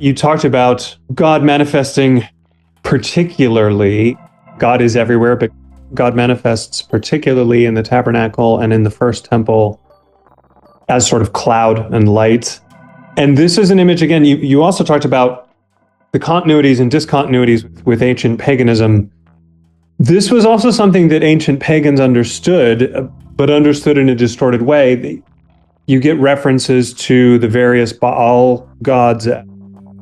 you talked about God manifesting particularly. God is everywhere, but God manifests particularly in the tabernacle and in the first temple as sort of cloud and light. And this is an image, again, you also talked about the continuities and discontinuities with ancient paganism. This was also something that ancient pagans understood, but understood in a distorted way. You get references to the various Baal gods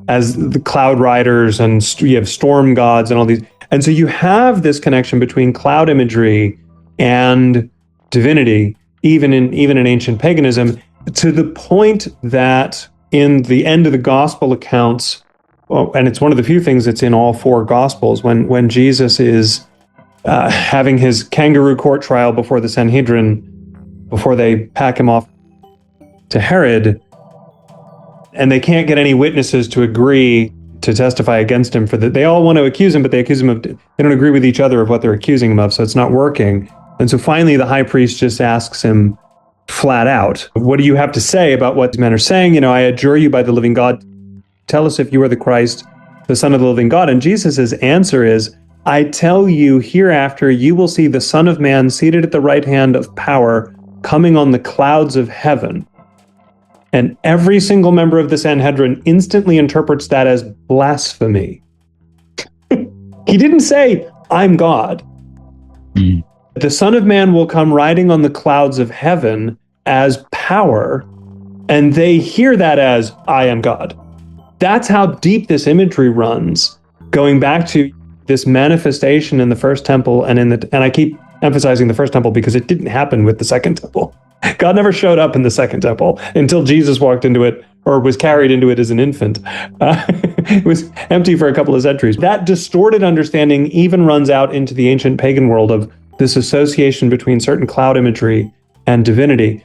as the cloud riders, and you have storm gods and all these. And so you have this connection between cloud imagery and divinity, even in ancient paganism, to the point that in the end of the gospel accounts, and it's one of the few things that's in all four gospels, when Jesus is having his kangaroo court trial before the Sanhedrin, before they pack him off to Herod, and they can't get any witnesses to agree to testify against him they all want to accuse him, but they accuse him of, they don't agree with each other of what they're accusing him of, so it's not working. And so finally the high priest just asks him flat out, what do you have to say about what these men are saying? I adjure you by the living God, tell us if you are the Christ, the Son of the living God. And Jesus' answer is, I tell you, hereafter you will see the Son of Man seated at the right hand of power, coming on the clouds of heaven. And every single member of the Sanhedrin instantly interprets that as blasphemy. He didn't say, I'm God. The Son of Man will come riding on the clouds of heaven as power, and they hear that as, I am God. That's how deep this imagery runs, going back to this manifestation in the first temple, and I keep emphasizing the first temple because it didn't happen with the second temple. God never showed up in the second temple until Jesus walked into it or was carried into it as an infant. It was empty for a couple of centuries. That distorted understanding even runs out into the ancient pagan world of this association between certain cloud imagery and divinity.